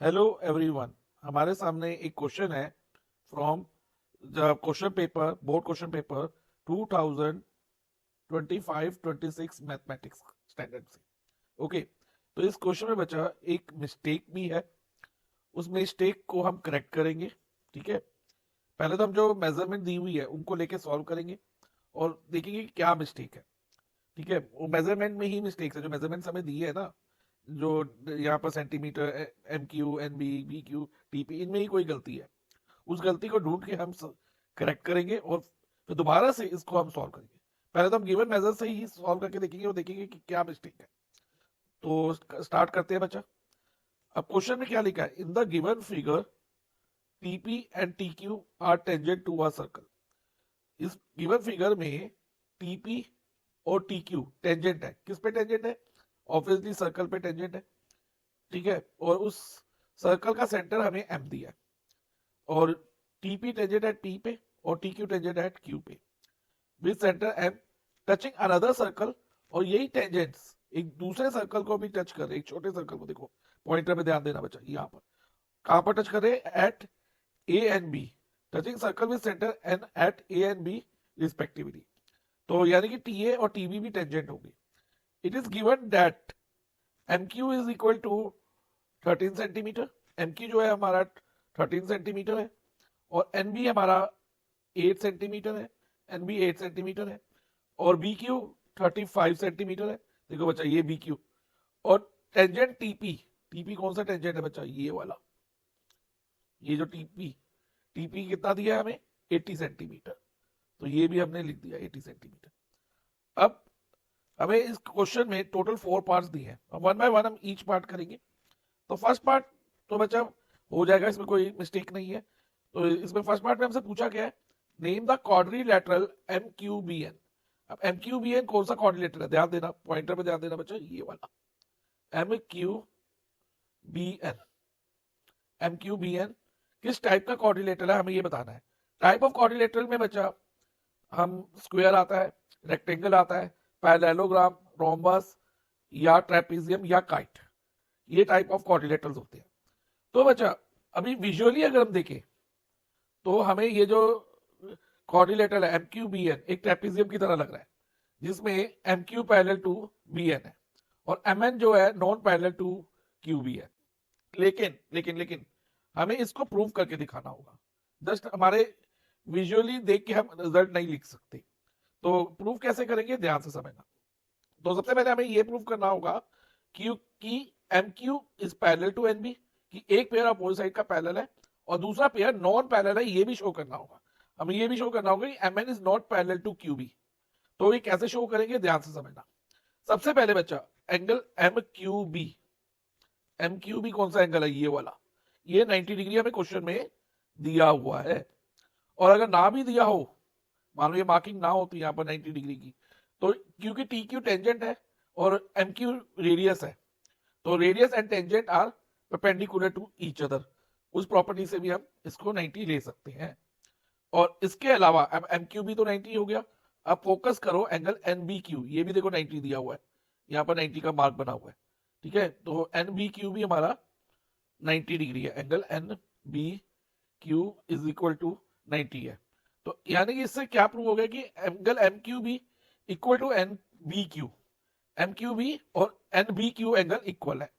Hello everyone. हमारे सामने एक क्वेश्चन है from the question paper, board question paper 2025-26 mathematics standard से। ओके, तो इस क्वेश्चन में बचा एक मिस्टेक भी है। उस मिस्टेक को हम करेक्ट करेंगे। ठीक है, पहले तो हम जो मेजरमेंट दी हुई है उनको लेके सॉल्व करेंगे और देखेंगे कि क्या मिस्टेक है। ठीक है, वो मेजरमेंट में ही मिस्टेक है। जो मेजरमेंट्स हमें दी है ना, जो यहाँ पर centimetre, M Q, N B, B Q, TP, इनमें ही कोई गलती है। उस गलती को ढूंढ के हम करेक्ट करेंगे और फिर दोबारा से इसको हम सॉल्व करेंगे। पहले तो हम गिवन मेजर से ही सॉल्व करके देखेंगे और देखेंगे कि क्या मिस्टेक है। तो स्टार्ट करते हैं बच्चा। अब क्वेश्चन में क्या लिखा है? In the given figure TP and T Q are tangent to a circle. इस गिवन फिगर में टीपी और टी क्यू टेंजेंट है। किस पे टेंजेंट है? ऑब्वियसली सर्कल पे टेंजेंट है। ठीक है, और उस सर्कल का सेंटर हमें एम दिया है और टीपी टेंजेंट एट पी पे और T Q tangent at Q पे with centre M touching another circle. और यही टेंजेंट्स एक दूसरे सर्कल को भी टच कर रहे, एक छोटे सर्कल को। देखो पॉइंटर पे ध्यान देना बच्चा, यहाँ पर कहां पर टच कर रहे? At A and B, touching circle with centre N at A and B respectively. तो यानी कि टी ए और टी बी भी टेंजेंट होगी। It is given that M Q is equal to 13 centimetre. M Q जो है हमारा 13 centimetre है और एन बी हमारा 8 सेंटीमीटर है। एन बी 8 सेंटीमीटर है और बी क्यू 35 सेंटीमीटर है। देखो बच्चा, ये बी क्यू और टेंजेंट टीपी। टीपी कौन सा टेंजेंट है बच्चा? ये वाला, ये जो टीपी। टीपी कितना दिया है हमें? 80 सेंटीमीटर। तो ये भी हमने लिख दिया 80 सेंटीमीटर। अब हमें इस क्वेश्चन में टोटल 4 पार्ट्स दिए हैं। वन बाय वन हम ईच पार्ट करेंगे। तो फर्स्ट पार्ट तो बच्चा हो जाएगा, इसमें कोई मिस्टेक नहीं है। तो इसमें फर्स्ट पार्ट में हमसे पूछा क्या है? Name the quadrilateral M Q B N. अब एम क्यू बी एन कौन सा क्वाड्रिलेटरल है? ध्यान देना, पॉइंटर पे ध्यान देना बच्चा, ये वाला M Q B N. M Q B N किस टाइप का क्वाड्रिलेटरल है हमें ये बताना है। टाइप ऑफ क्वाड्रिलेटरल में बच्चा हम स्क्वायर आता है, रेक्टेंगल आता है, पैरेललोग्राम, रोम्बस या ट्रेपेजियम या काइट, ये टाइप ऑफ क्वाड्रिलेटरल्स होते हैं। तो बच्चा अभी विजुअली अगर हम देखें तो हमें ये जो क्वाड्रिलेटरल है एम क्यू बी एन एक ट्रेपेजियम की तरह लग रहा है, जिसमें M Q parallel to B N है और एम एन जो है non parallel to Q B है। लेकिन लेकिन लेकिन हमें इसको प्रूव करके दिखाना होगा। जस्ट हमारे विजुअली देख के हम रिजल्ट नहीं लिख सकते। तो प्रूव कैसे करेंगे, ध्यान से समझना। तो सबसे पहले हमें ये प्रूव करना होगा कि M Q is parallel to N B, कि एक पेयर अपोजिट साइड का पैरेलल है और दूसरा पेयर नॉन पैरेलल है, ये भी शो करना होगा। हमें ये भी शो करना होगा कि M N is not parallel to Q B. तो ये कैसे शो करेंगे, ध्यान से समझना। सबसे पहले बच्चा angle M Q B. M Q B कौन सा एंगल है? ये वाला। ये 90 डिग्री हमें क्वेश्चन में दिया हुआ है। और अगर ना भी दिया हो, मान लो ये मार्किंग ना होती यहाँ पर 90 डिग्री की, तो क्योंकि टी क्यू टेंजेंट है और एम क्यू रेडियस है, तो radius and tangent are perpendicular to each other. उस प्रॉपर्टी से भी हम इसको 90 ले सकते हैं। और इसके अलावा अब एम क्यू भी तो 90 हो गया। अब फोकस करो एंगल एन बी क्यू, ये भी देखो 90 दिया हुआ है, यहाँ पर 90 का मार्क बना हुआ है। ठीक है, तो एन बी क्यू भी हमारा 90 डिग्री है। Angle N B Q is equal to 90 है। तो यानी कि इससे क्या प्रूव हो गया कि angle M Q B equal to N B Q. M Q B और N B Q angle equal है।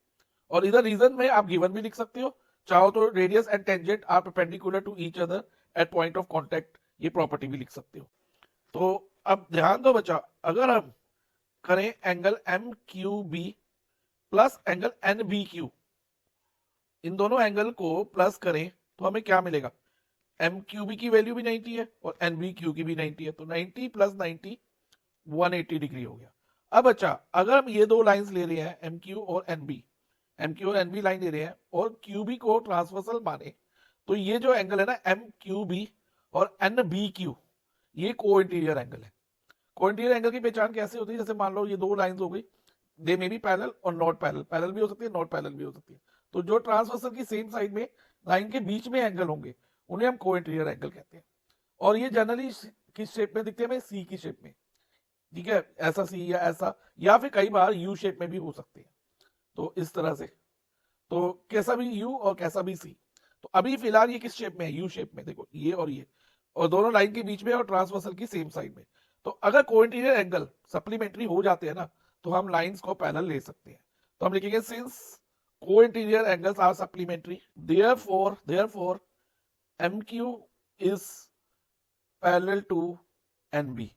और इधर रीजन में आप गिवन भी लिख सकते हो, चाहो तो radius and tangent are perpendicular to each other at point of contact, ये प्रॉपर्टी भी लिख सकते हो। तो अब ध्यान दो बच्चा, अगर हम करें angle M Q B plus angle N B Q, इन दोनों एंगल को प्लस करें तो हमें क्या मिलेगा? एम क्यू बी की वैल्यू भी 90 है और एन बी क्यू की भी 90 है, तो 90 प्लस 90 180 डिग्री हो गया। अब अच्छा, अगर हम ये दो लाइंस ले रहे हैं एम क्यू और एन बी, एम क्यू और एन बी लाइन ले रहे हैं और क्यू बी को ट्रांसवर्सल माने, तो ये जो एंगल है ना एम क्यू बी और एन बी क्यू, ये को इंटीरियर एंगल है। को इंटीरियर एंगल की पहचान कैसे होती है? जैसे मान लो ये दो लाइंस हो गई, दे मे बी पैरेलल और नॉट पैरेलल। पैरेलल भी हो सकती है, नॉट पैरेलल भी हो सकती है। तो जो ट्रांसवर्सल की सेम साइड में लाइन के बीच में एंगल होंगे उन्हें हम को इंटीरियर एंगल कहते हैं। और ये जनरली किस शेप में दिखते हैं? सी की शेप में। ठीक है, ऐसा सी या ऐसा, या फिर कई बार यू शेप में भी हो सकते हैं। तो इस तरह से, तो कैसा भी यू और कैसा भी सी। तो अभी फिलहाल ये किस शेप में है, यू शेप में, देखो ये और ये, और दोनों लाइन के बीच में और ट्रांसवर्सल की सेम साइड में। तो अगर कोइंटीरियर एंगल सप्लीमेंट्री हो जाते हैं ना, तो हम लाइंस को पैरेलल ले सकते हैं। तो हम लिखेंगे since cointerior angles are supplementary, therefore MQ is parallel to NB।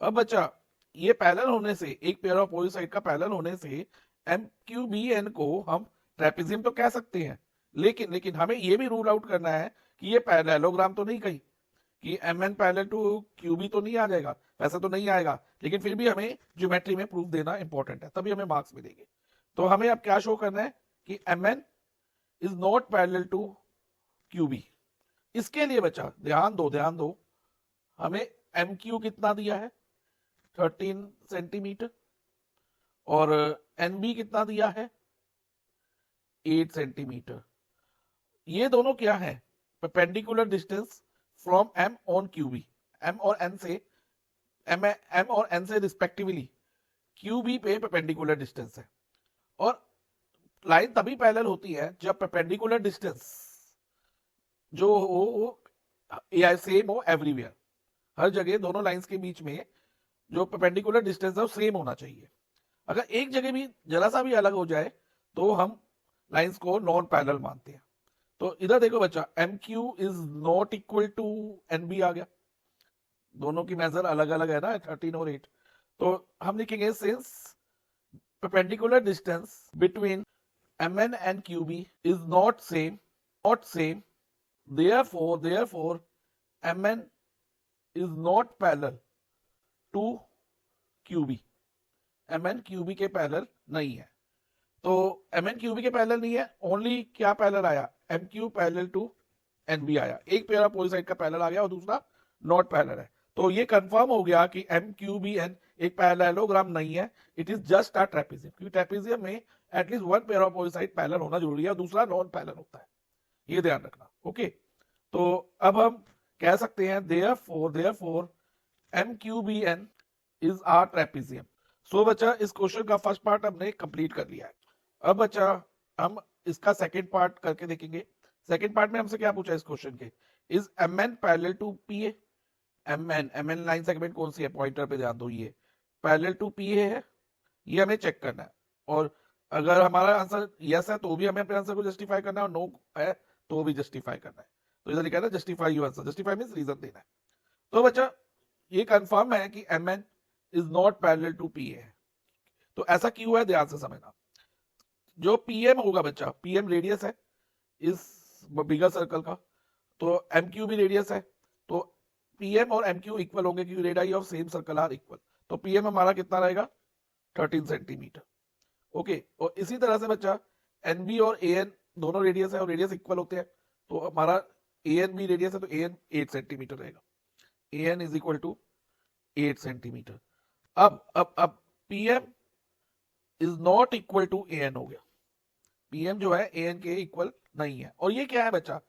अब बच्चा ये पैरेलल होने से, एक पेयर ऑफ अपोजिट साइड का पैरेलल होने से MQBN को हम ट्रेपेजियम तो कह सकते हैं, लेकिन हमें ये भी रूल आउट करना है कि ये पैरेललोग्राम तो नहीं कहीं, कि MN पैरेलल टू QB तो नहीं आ जाएगा, वैसा तो नहीं आएगा, लेकिन फिर भी हमें ज्योमेट्री में प्रूफ देना इंपॉर्टेंट है, तभी हमें मार्क्स मिलेंगे। तो हमें अब क्या शो करना है कि MN is not parallel to QB। इसके लिए बच्चा ध्यान दो, हमें MQ कितना दिया है 13 सेंटीमीटर, और NB कितना दिया है 8 सेंटीमीटर। ये दोनों क्या है, perpendicular distance from M on QB, M और N से रिस्पेक्टिवली QB पे परपेंडिकुलर डिस्टेंस है। और लाइन तभी पैरेलल होती है जब परपेंडिकुलर डिस्टेंस जो हो सेम हो एवरीवेयर, हर जगह दोनों लाइंस के बीच में जो परपेंडिकुलर डिस्टेंस है वो सेम होना चाहिए। अगर एक जगह भी जरा सा भी अलग हो जाए तो हम लाइंस को नॉन पैरेलल मानते हैं। तो इधर देखो बच्चा, MQ is not equal to NB आ गया, दोनों की मेजर अलग अलग है ना, 13 और 8। तो हम लिखेंगे since perpendicular distance between MN and QB is not same, therefore MN is not parallel to QB। MN QB के पैरेलल नहीं है। तो MN QB के पैरेलल नहीं है, ओनली क्या पैरेलल आया, MQ पैरेलल टू NB आया, एक पेयर अपोजिट साइड का पैरेलल आ गया और दूसरा नॉट पैरेलल है। तो ये कंफर्म हो गया कि MQBN एक पैरेललोग्राम नहीं है, it is just a trapezium, क्योंकि ट्रेपेजियम में at least one pair of opposite side parallel होना जरूरी है और दूसरा नॉन पैरेलल होता है, ये ध्यान रखना। ओके, तो अब हम कह सकते हैं therefore MQBN is a trapezium. So बच्चा इस क्वेश्चन का फर्स्ट पार्ट हमने कंप्लीट कर लिया है। अब बच्चा हम इसका सेकंड पार्ट करके देखेंगे। सेकंड पार्ट में हमसे क्या पूछा इस क्वेश्चन के, is MN parallel to PA। MN line segment कौन सी है, पॉइंटर पे ध्यान दो, ये पैरेलल टू PA है, ये हमें चेक करना है। और अगर हमारा आंसर यस है तो भी हमें अपने आंसर को जस्टिफाई करना है, और नो है तो भी जस्टिफाई करना है। तो इधर लिखा है ना justify your answer, justify means reason देना है। तो बच्चा ये कंफर्म है कि MN is not parallel to PA है। तो ऐसा क्यों है, ध्यान से समझना। जो PM होगा बच्चा, PM रेडियस है इस बिगर सर्कल का, तो MQ भी रेडियस है, तो PM और MQ इक्वल होंगे क्योंकि radii of same circle are equal. तो PM हमारा कितना रहेगा 13 सेंटीमीटर। ओके, और इसी तरह से बच्चा NB और AN दोनों रेडियस है और रेडियस इक्वल होते हैं, तो हमारा AN भी रेडियस है, तो AN 8 सेंटीमीटर रहेगा। AN is equal to 8 centimetre. अब PM is not equal to AN हो गया, PM जो है AN के इक्वल नहीं है। और ये क्या है बच्चा,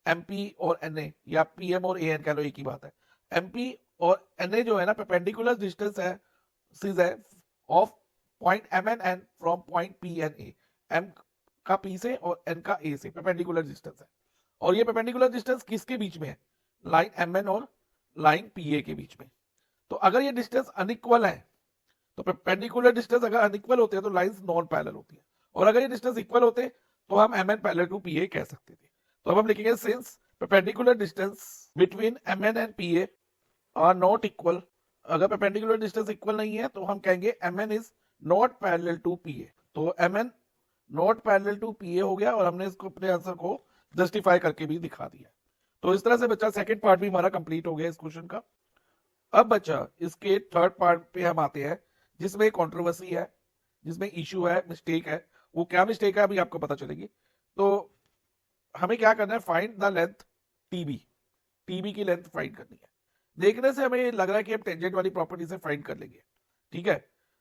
MP और NA, या PM और AN कह लो एक ही बात है। MP और NA जो है ना परपेंडिकुलर डिस्टेंस है of point MN and from point P and A। M का P से और N का A से परपेंडिकुलर डिस्टेंस है, और ये परपेंडिकुलर डिस्टेंस किसके बीच में है, लाइन MN और लाइन PA के बीच में। तो अगर ये डिस्टेंस अनइक्वल है, तो परपेंडिकुलर डिस्टेंस अगर अनइक्वल होते हैं तो लाइंस नॉन पैरेलल होती है, और अगर ये डिस्टेंस इक्वल होते तो हम MN पैरेलल टू PA कह सकते थे। तो अब हम लिखेंगे since perpendicular distance between MN and PA are not equal. अगर परपेंडिकुलर डिस्टेंस इक्वल नहीं है तो हम कहेंगे MN is not parallel to PA। तो MN not parallel to PA हो गया, और हमने इसको अपने आंसर को जस्टिफाई करके भी दिखा दिया। तो इस तरह से बच्चा सेकंड पार्ट भी हमारा कंप्लीट हो गया इस क्वेश्चन का। अब बच्चा इसके थर्ड पार्ट पे हम आते हैं, जिसमें कंट्रोवर्सी है, जिसमें इशू है, मिस्टेक है। वो क्या मिस्टेक है अभी आपको पता चलेगी। तो हमें क्या करना है, फाइंड द लेंथ TB की लेंथ फाइंड करनी है। देखने से हमें लग रहा है कि हम टेंजेंट वाली प्रॉपर्टी से फाइंड कर लेंगे, ठीक है।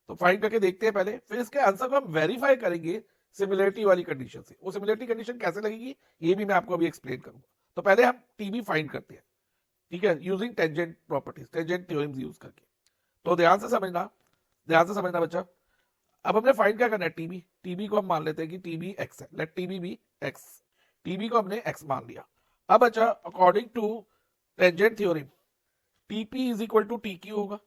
तो फाइंड करके देखते हैं पहले, फिर इसके आंसर को हम वेरीफाई करेंगे सिमिलरिटी वाली कंडीशन से। वो सिमिलरिटी कंडीशन कैसे लगेगी ये भी मैं आपको अभी एक्सप्लेन करूंगा। तो पहले हम TB फाइंड करते हैं, ठीक है, using tangent properties, tangent theorems use करके। तो ध्यान से समझना बच्चा। अब हमने फाइंड क्या करना है, टीबी। टीबी को हम मान लेते हैं कि टीबी एक्स है, let TB be X. TB को हमने एक्स मान लिया। अब अच्छा, according to tangent theorem, TP is equal to T Q होगा।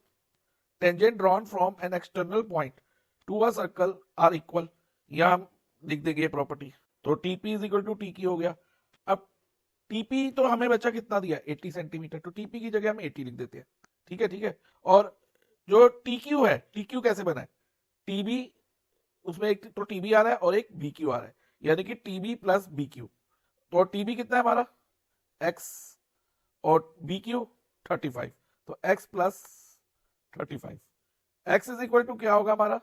Tangent drawn from an external point to a circle are equal, या हम लिख देंगे ये प्रॉपर्टी। तो TP is equal to T Q हो गया। अब टीपी तो हमें बच्चा कितना दिया, 80 सेंटीमीटर, तो टीपी की जगह हम 80 लिख देते हैं। ठीक है, ठीक है। और जो टी क्यू है, टी क्यू कैसे बना है, टीबी, उसमें एक तो टीबी आ रहा है और एक बी क्यू आ रहा है, यानी कि टीबी प्लस बी क्यू। तो टीबी कितना है हमारा, एक्स, और बी क्यू 35, तो x plus 35। X is equal to क्या होगा हमारा,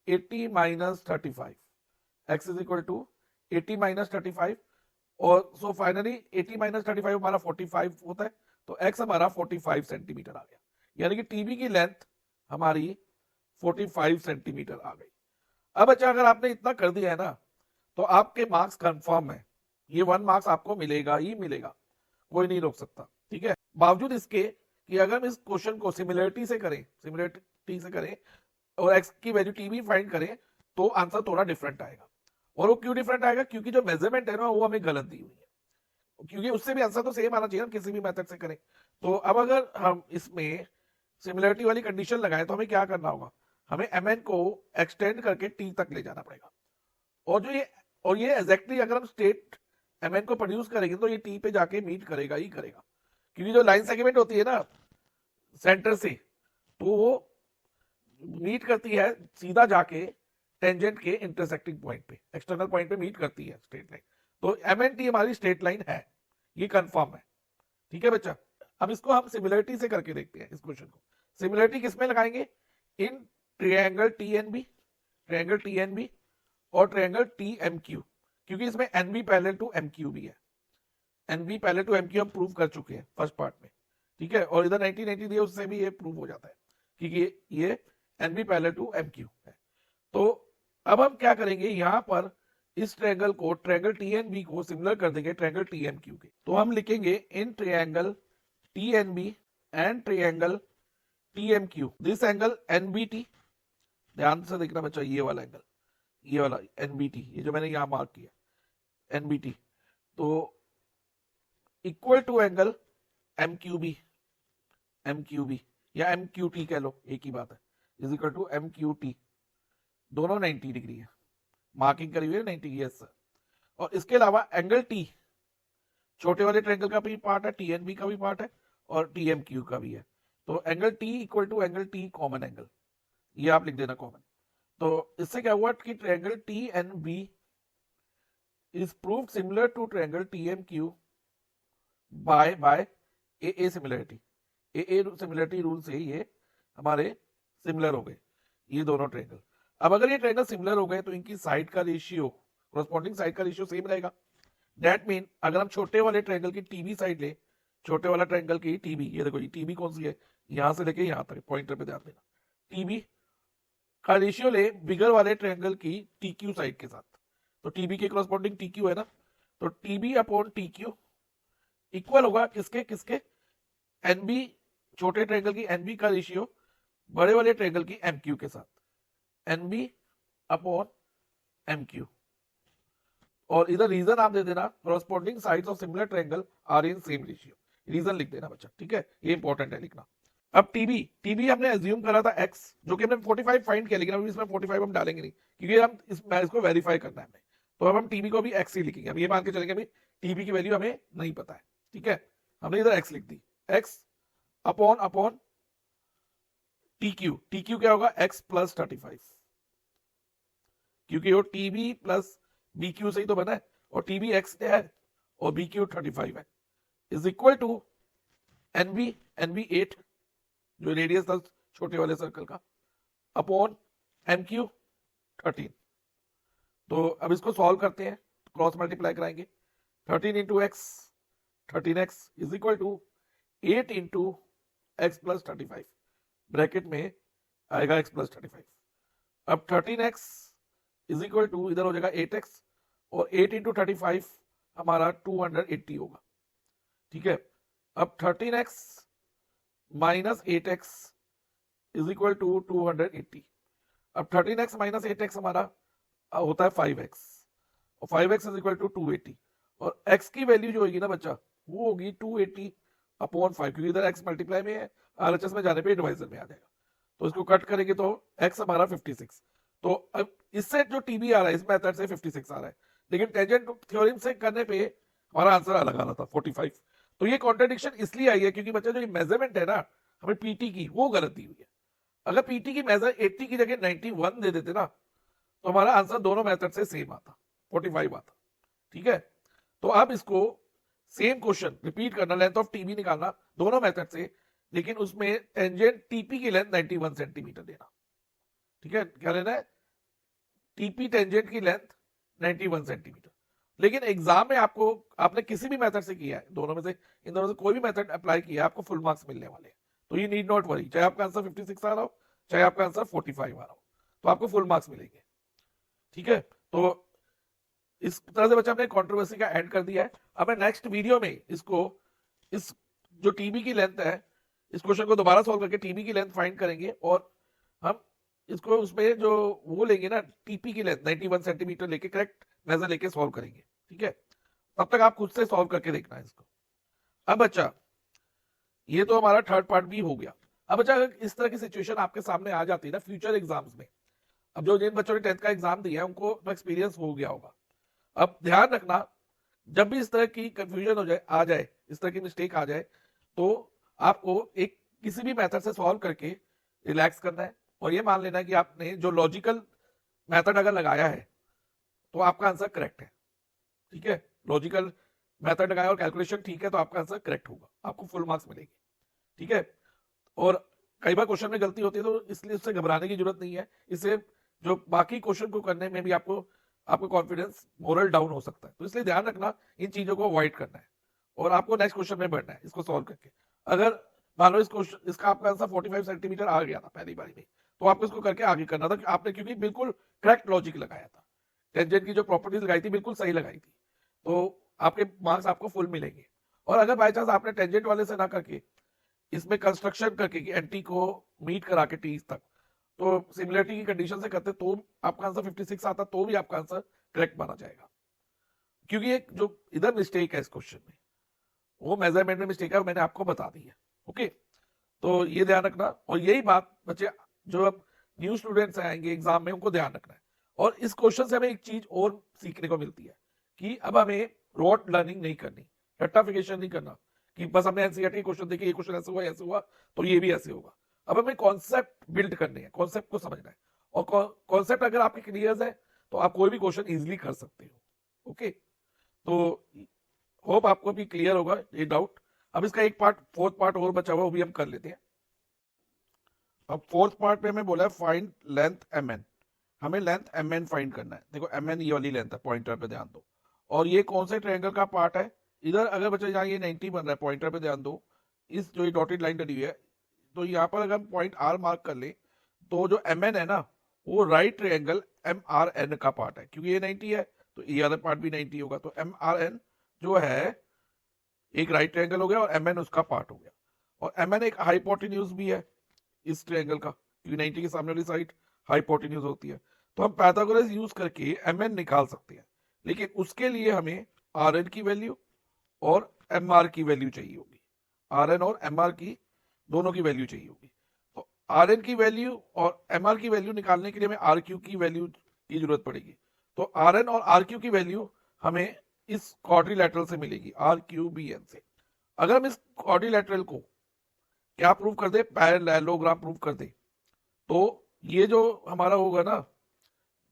80 minus 35। X is equal to 80 minus 35, और सो फाइनली 80 माइनस 35 हमारा 45 होता है, तो एक्स हमारा 45 सेंटीमीटर आ गया, यानी कि टीबी की लेंथ हमारी 45 सेंटीमीटर आ गई। अब अच्छा, अगर आपने इतना कर दिया है ना, तो आपके मार्क्स कंफर्म है, ये 1 मार्क्स आपको मिलेगा ही मिलेगा, कोई नहीं रोक सकता। ठीक है, बावजूद इसके कि अगर हम इस क्वेश्चन को सिमिलरिटी से करें और एक्स की वैल्यू टीबी फाइंड करें, तो आंसर थोड़ा डिफरेंट आएगा। और वो क्यों डिफरेंट आएगा, क्योंकि जो मेजरमेंट है ना, वो हमें गलत दी हुई है, क्योंकि उससे भी आंसर तो सेम आना चाहिए, हम किसी भी मेथड से करें। तो अब अगर हम इसमें सिमिलरिटी वाली कंडीशन लगाएं, तो हमें क्या करना होगा, हमें mn को एक्सटेंड करके t तक ले जाना पड़ेगा। और ये एग्जैक्टली अगर हम स्टेट mn को प्रोड्यूस करेंगे, तो ये t पे जाके मीट करेगा ही करेगा, क्योंकि जो लाइन सेगमेंट होती है ना सेंटर से, तो वो मीट करती है सीधा जाके टेंजेंट के इंटरसेक्टिंग पॉइंट पे, एक्सटर्नल पॉइंट पे मीट करती है स्ट्रेट लाइन। तो mnt हमारी स्ट्रेट लाइन है, ये कंफर्म है। ठीक है बच्चा, अब इसको हम सिमिलरिटी से करके देखते हैं। इस क्वेश्चन को सिमिलरिटी किसमें लगाएंगे, इन ट्रायंगल टीएनबी और ट्रायंगल टीएमक्यू, क्योंकि इसमें एनबी पैरेलल टू एमक्यू भी है। एनबी पैरेलल टू एमक्यू हम प्रूव कर चुके हैं फर्स्ट पार्ट में। ठीक है, और इधर 1980 दिया, उससे भी ये प्रूव हो जाता है, क्योंकि ये एनबी पैरेलल टू एमक्यू है। तो अब हम क्या करेंगे, यहां पर इस ट्रायंगल को, ट्रायंगल टीएनबी को सिमिलर कर देंगे ट्रायंगल टीएमक्यू के। तो हम लिखेंगे in triangle TNB and triangle TMQ, this angle NBT, ध्यान से देखना बच्चा, ये वाला एंगल, ये वाला एनबीटी, ये जो मैंने यहां मार्क किया एनबीटी, तो इक्वल टू एंगल एमक्यूबी या एमक्यूटी कह लो, एक ही बात है, इज इक्वल टू एमक्यूटी, दोनों 90 डिग्री है, मार्किंग करी हुई है 90, यस सर। और इसके अलावा एंगल टी, छोटे वाले ट्रायंगल का भी पार्ट है, टीएनबी का भी पार्ट है, और टीएमक्यू का भी है। तो angle T equal to angle T common angle, ये आप लिख देना कॉमन। तो इससे क्या हुआ कि triangle T N B is proved similar to triangle T M Q by A similarity. A similarity rule से ये हमारे सिमिलर हो गए ये दोनों ट्रायंगल। अब अगर ये ट्रायंगल सिमिलर हो गए, तो इनकी साइड का रेशियो, कोरस्पॉन्डिंग साइड का रेशियो सेम रहेगा। दैट मीन अगर हम छोटे वाले ट्रायंगल की टीबी साइड ले, छोटे वाला ट्रायंगल की टीबी, ये देखो ये टीबी कौन सी है, यहां से लेके यहां तक, पॉइंटर पे ध्यान देना, टीबी का रेशियो ले बिगर वाले ट्रायंगल की टीक्यू साइड के साथ, तो टीबी के कोरस्पॉन्डिंग टीक्यू है ना, तो टीबी अपॉन टीक्यू इक्वल होगा किसके किसके, एनबी, छोटे ट्रायंगल की एनबी का रेशियो बड़े वाले ट्रायंगल की एमक्यू के साथ, एनबी अपॉन एमक्यू। और इधर रीजन आप दे देना, corresponding sides of similar triangle are in same ratio, reason लिख देना बच्चा। ठीक है, ये इंपॉर्टेंट है लिखना। अब टीबी हमने अज्यूम करा था x, जो कि हमने 45 फाइंड किया, लेकिन अभी इसमें 45 हम डालेंगे नहीं, क्योंकि हम इसको वेरीफाई करना है हमें। तो अब हम टीबी को भी x ही लिखेंगे। अब ये मान के चलेंगे भाई टीबी की वैल्यू हमें नहीं पता है, ठीक है, हमने इधर x लिख दी, x अपॉन टीक्यू क्या होगा, x प्लस 35, क्योंकि वो टीबी प्लस बीक्यू से ही तो बना है, और टीबी x है और बीक्यू 35 है, इज इक्वल टू एनबी 8, जो रेडियस था छोटे वाले सर्कल का, अपॉन एमक्यू 13। तो अब इसको सॉल्व करते हैं, क्रॉस मल्टीप्लाई कराएंगे, 13 into x, 13x is equal to 8 into x plus 35, bracket में आएगा x प्लस 35। अब 13x इज इक्वल टू, इधर हो जाएगा 8x, और 8 इंटू 35 हमारा 280 होगा। ठीक है, अब 13x minus 8x is equal to 280। अब 13x माइनस 8x हमारा होता है 5x, और 5x इज इक्वल टू 280, और x की वैल्यू जो होगी ना बच्चा वो होगी 280 अपॉन 5, क्योंकि इधर x मल्टीप्लाई में है, RHS में जाने पे डिवाइजर में आ जाएगा, तो इसको कट करेंगे तो x हमारा 56। तो अब इससे जो टीबी आ रहा है इस मेथड से 56 आ रहा है, लेकिन टेंजेंट थ्योरम से करने पे हमारा आंसर अलग आ रहा था 45। तो ये कॉन्ट्रडिक्शन इसलिए आई है क्योंकि बच्चा जो मेजरमेंट है ना हमें पीटी की वो गलत दी हुई है। अगर पीटी की मेजर 80 की जगह 91 दे देते ना तो हमारा आंसर दोनों मेथड से सेम आता, 45 आता। ठीक है, तो आप इसको सेम क्वेश्चन रिपीट करना, लेंथ ऑफ टीबी निकालना दोनों मेथड से, लेकिन उसमें टेंजेंट टीपी की लेंथ 91 सेंटीमीटर देना। ठीक है, क्या लेना है, टीपी टेंजेंट की लेंथ 91 सेंटीमीटर। लेकिन एग्जाम में आपको, आपने किसी भी मेथड से किया है, दोनों में से, इन दोनों से कोई भी मेथड अप्लाई किया है, आपको फुल मार्क्स मिलने वाले हैं। तो ये नीड नॉट वरी, चाहे आपका आंसर 56 आ रहा हो चाहे आपका आंसर 45 आ रहा हो, तो आपको फुल मार्क्स मिलेंगे। ठीक है, तो इस तरह से बच्चा हमने कंट्रोवर्सी का एंड कर दिया है। अब मैं नेक्स्ट वीडियो में इसको, इस जो टीबी की लेंथ है, इस क्वेश्चन को दोबारा सॉल्व करके टीबी की लेंथ फाइंड करेंगे, और हम इसको उसमें जो वो लेंगे ना टीपी की लेंथ 91 सेंटीमीटर लेके करेक्ट मेजर लेके सॉल्व करेंगे। ठीक है, तब तक आप खुद से सॉल्व करके देखना है इसको। अब बच्चा ये तो हमारा थर्ड पार्ट भी हो गया। अब बच्चा इस तरह की सिचुएशन आपके सामने आ जाती है ना फ्यूचर एग्जाम्स में, अब जो जिन बच्चों ने 10th का एग्जाम दिया है उनको तो एक्सपीरियंस हो गया होगा। अब ध्यान रखना, जब भी इस तरह की कंफ्यूजन हो जाए, आ जाए, इस तरह की मिस्टेक आ जाए, तो आपको एक किसी भी मेथड से सॉल्व करके रिलैक्स करना है, और ये मान लेना है कि आपने जो लॉजिकल मेथड अगर लगाया है तो आपका आंसर करेक्ट है। ठीक है, लॉजिकल मेथड लगाया और कैलकुलेशन ठीक है तो आपका आंसर करेक्ट होगा, आपको फुल मार्क्स मिलेंगे। ठीक है, और कई बार क्वेश्चन में गलती होती है तो इसलिए उससे घबराने की जरूरत नहीं है, इससे जो बाकी क्वेश्चन को करने में भी आपको कॉन्फिडेंस मोरल डाउन हो सकता है। तो इसलिए ध्यान रखना, इन चीजों को अवॉइड करना है और आपको नेक्स्ट क्वेश्चन में बढ़ना है इसको सॉल्व करके। अगर मान लो इसका आपका आंसर 45 सेंटीमीटर आ गया था पहली बारी में, तो आपको इसको करके आगे करना था, आपने क्योंकि बिल्कुल करेक्ट लॉजिक लगाया था, टेंजेंट की जो प्रॉपर्टीज लगाई थी बिल्कुल सही लगाई थी, तो आपके मार्क्स आपको फुल मिलेंगे। और अगर बाई चांस आपने टेंजेंट वाले से ना करके इसमें कंस्ट्रक्शन करके कि एंटी को मीट करा के टी तक, तो सिमिलरिटी की कंडीशन से करते तो आपका आंसर 56 आता, तो भी आपका आंसर करेक्ट माना जाएगा। क्योंकि एक जो इधर मिस्टेक है इस क्वेश्चन में, वो मेजरमेंट में मिस्टेक है, मैंने आपको बता दी है। ओके, तो ये ध्यान रखना, और यही बात बच्चे जो अब न्यू स्टूडेंट्स आएंगे एग्जाम में उनको ध्यान रखना है। और इस क्वेश्चन से हमें एक चीज और सीखने को मिलती है कि अब हमें रोट लर्निंग नहीं करनी, रट्टाफिकेशन नहीं करना कि बस हमने एनसीईआरटी क्वेश्चन देखे, ये क्वेश्चन ऐसे हुआ तो ये भी ऐसे होगा। अब हमें कॉन्सेप्ट बिल्ड करने हैं, कॉन्सेप्ट को समझना है, और कॉन्सेप्ट अगर आपके क्लियर है तो आप कोई भी क्वेश्चन इजीली कर सकते हो। ओके, तो होप आपको भी क्लियर होगा ये डाउट। अब इसका एक पार्ट, फोर्थ पार्ट और बचा हुआ, वो भी हम कर लेते हैं। अब फोर्थ पार्ट में हमें बोला है फाइंड लेंथ mn, हमें लेंथ mn फाइंड करना है। देखो mn ये वाली लेंथ है, पॉइंटर पे ध्यान दो, और ये कौन से ट्रायंगल का पार्ट है, इधर अगर बच्चा यहाँ ये 90 बन रहा है, पॉइंटर पे ध्यान दो, इस जो ये डॉटेड लाइन डली हुई है, तो यहाँ पर अगर हम पॉइंट R मार्क कर ले तो जो mn है ना वो राइट ट्रायंगल MRN का पार्ट है, क्योंकि ये 90 है तो ये वाला पार्ट भी 90 होगा, तो MRN जो है एक राइट ट्रायंगल हो गया और mn उसका पार्ट हो गया। और mn एक हाइपोटेन्यूज भी है इस ट्रायंगल का, क्योंकि 90 के सामने वाली साइड हाइपोटेन्यूज होती है, तो हम पाइथागोरस यूज करके mn निकाल सकते हैं, लेकिन उसके लिए हमें Rn की वैल्यू और Mr की वैल्यू चाहिए होगी, Rn और Mr की दोनों की वैल्यू चाहिए होगी। तो Rn की वैल्यू और Mr की वैल्यू निकालने के लिए हमें Rq की वैल्यू की जरूरत पड़ेगी। तो Rn और Rq की वैल्यू हमें इस क्वाड्रिलैटरल से मिलेगी, RQBN से। अगर हम इस क्वाड्रिलैटरल को क्या प्रूव कर दे, पैरेललोग्राम प्रूव कर दे, तो ये जो हमारा होगा ना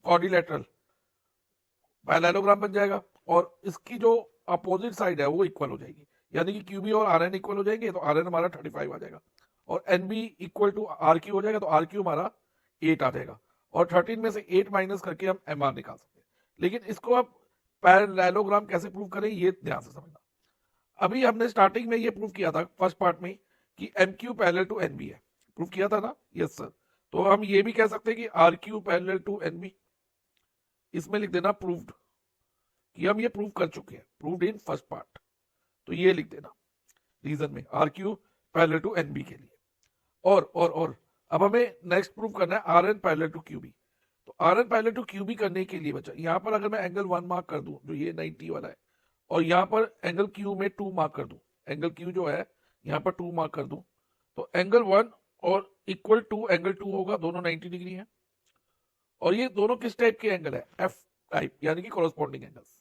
क्वाड्रिलैटरल पैरेललोग्राम बन जाएगा, और इसकी जो अपोजिट साइड है वो इक्वल हो जाएगी, यानी कि QB और Rn इक्वल हो जाएंगे, तो Rn हमारा 35 आ जाएगा, और NB इक्वल टू RQ हो जाएगा, तो RQ हमारा 8 आ जाएगा, और 13 में से 8 माइनस करके हम MR निकाल सकते हैं। लेकिन इसको अब पैरेललोग्राम कैसे प्रूव करें ये ध्यान से समझना। अभी हमने स्टार्टिंग में ये प्रूव किया था फर्स्ट पार्ट में कि MQ पैरेलल टू NB है, प्रूव किया था ना, यस सर। तो हम ये भी कह सकते हैं कि RQ पैरेलल टू NB, इसमें लिख देना प्रूव्ड, कि हम ये प्रूव कर चुके हैं, प्रूव्ड इन फर्स्ट पार्ट, तो ये लिख देना रीजन में RQ पैरेलल टू NB के लिए। और अब हमें नेक्स्ट प्रूव करना है Rn parallel to QB। R N parallel to Q B करने के लिए बच्चा, यहाँ पर अगर मैं एंगल 1 मार्क कर दूं जो ये 90 वाला है, और यहाँ पर एंगल क्यू में 2 मार्क कर दूं, एंगल क्यू जो है यहाँ पर 2 मार्क कर दूं, तो एंगल 1 और इक्वल टू एंगल 2 होगा, दोनों 90 डिग्री है। और ये दोनों किस टाइप के एंगल है? एफ टाइप, यानी कि कॉरेस्पॉन्डिंग एंगल्स।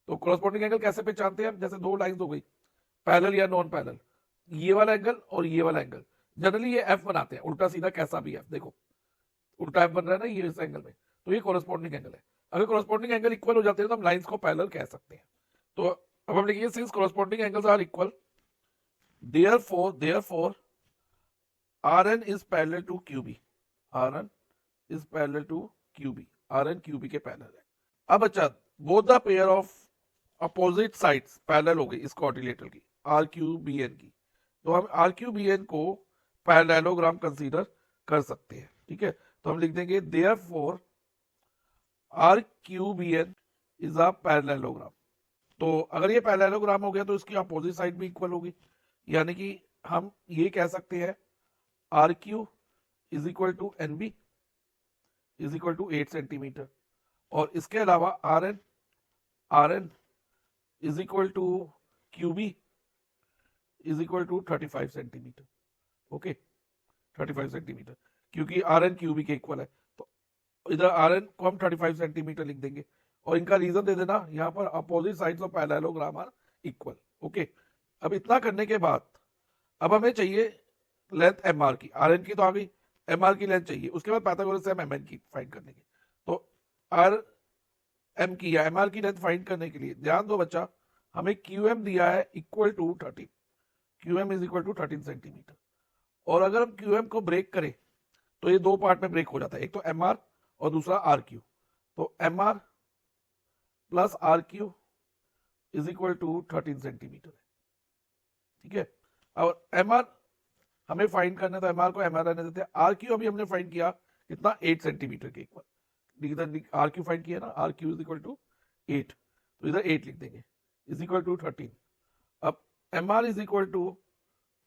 तो कॉरेस्पॉन्डिंग एंगल कैसे पहचानते हैं हम? जैसे दो लाइंस हो गई, पैरेलल या नॉन पैरेलल, ये वाला एंगल और ये वाला एंगल, जनरली ये एफ बनाते हैं, उल्टा सीधा कैसा भी एफ, देखो उल्टा एफ बन रहा है ना ये इस एंगल में, तो ये कॉरेस्पॉन्डिंग एंगल है। अगर कॉरेस्पॉन्डिंग एंगल इक्वल हो जाते हैं तो हम लाइंस को पैरेलल कह सकते हैं। तो अब हम लिखिए since corresponding angles are equal, therefore Rn is parallel to QB, Rn is parallel to QB, Rn QB के पैरेलल है। अब अच्छा, both the pair of opposite sides parallel हो गई इस क्वाड्रिलेटरल की, RQBN की, तो हम RQBN को पैरेललोग्राम कंसीडर कर सकते हैं, ठीक है। तो हम लिख देंगे therefore RQBN is a parallelogram. तो अगर ये पैरेललोग्राम हो गया तो इसकी अपोजिट साइड भी इक्वल होगी, यानी कि हम ये कह सकते हैं RQ is equal to NB is equal to 8 centimetre, और इसके अलावा RN is equal to QB is equal to 35 centimetre, okay 35 centimetre, क्योंकि RN QB के इक्वल है, तो इधर RN को हम 35 सेंटीमीटर लिख देंगे, और इनका रीजन दे देना, यहाँ पर opposite sides of parallelogram are equal, okay. अब इतना करने के बाद अब हमें चाहिए लेंथ MR की, RN की तो आ गई, MR की लेंथ चाहिए, उसके बाद पाइथागोरस से हम MN की फाइंड करने के, तो RM की या MR की लेंथ फाइंड करने के लिए ध्यान दो बच्चा, हमें QM दिया है equal to 13, QM is equal to 13 centimetre, और अगर हम QM को ब्रेक करें तो ये दो पार्ट में ब्रेक हो जाता है, एक तो MR और दूसरा RQ, तो MR plus RQ is equal to 13 centimetre है, ठीक है। और MR हमें फाइंड करना है तो MR को MR रहने देते हैं, RQ अभी हमने फाइंड किया कितना, 8 सेंटीमीटर के इक्वल, इधर RQ फाइंड किया ना, RQ इज इक्वल टू 8, तो इधर 8 लिख देंगे इज इक्वल टू 13। अब MR is equal to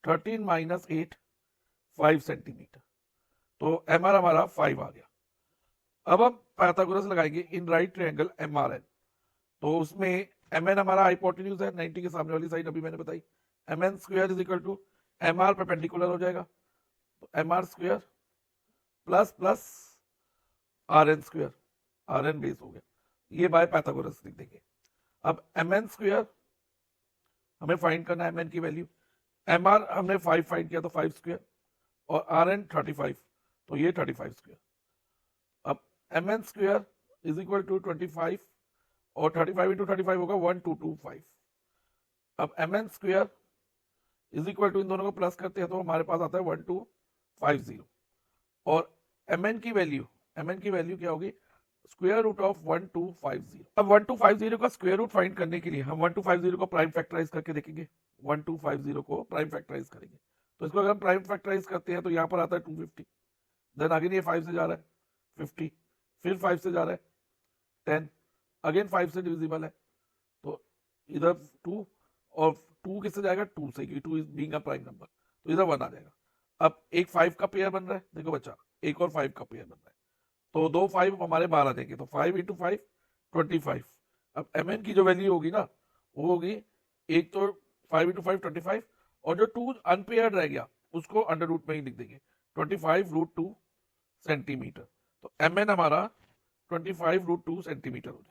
13 minus 8, 5 centimetre, तो MR हमारा 5 आ गया। अब हम पाइथागोरस लगाएंगे इन राइट ट्रायंगल MRN, तो उसमें MN हमारा हाइपोटेन्यूज है, 90 के सामने वाली साइड अभी मैंने बताई, MN square is equal to MR perpendicular हो जाएगा, तो MR square plus plus RN square, RN base हो गया, ये बाय पाइथागोरस लिख देंगे। अब MN स्क्वायर हमें फाइंड करना है, MN की वैल्यू, MR हमने 5 फाइंड किया तो 5 स्क्वायर, और RN 35, तो ये 35 स्क्वायर। अब MN square is equal to 25, और 35 इंटू 35 होगा 1225। अब MN square is equal to, इन दोनों को प्लस करते हैं तो हमारे पास आता है 1250, और MN की वैल्यू क्या होगी, स्क्वायर रूट ऑफ 1250। अब 1250 का स्क्वायर रूट फाइंड करने के लिए हम 1250 को प्राइम फैक्टराइज करके देखेंगे, 1250 को प्राइम फैक्टराइज करेंगे, तो इसको अगर हम प्राइम फैक्टराइज करते हैं तो यहाँ पर आता है 250, देन अगेन ये 5 से जा रहा है 50, फिर 5 से जा रहा है 10, अगेन 5 से डिविजिबल है, तो इधर 2, और 2 किससे जाएगा, 2 से, क्योंकि 2 is being a prime number, तो इधर 1 आ जाएगा। अब एक 5 का पेयर बन रहा है, देखो बच्चा एक और 5 का पेयर बन रहा है, तो दो 5 हमारे 12 देंगे, तो 5 इंटू 5 25। अब MN की जो वैल्यू होगी ना, वो होगी, एक तो 5 इंटू 5 25, और जो 2 अनपेयर्ड रह गया उसको अंडर रूट में ही लिख देंगे, 25 रूट 2 सेंटीमीटर, तो MN हमारा 25 रूट 2 सेंटीमीटर हो जाएगा।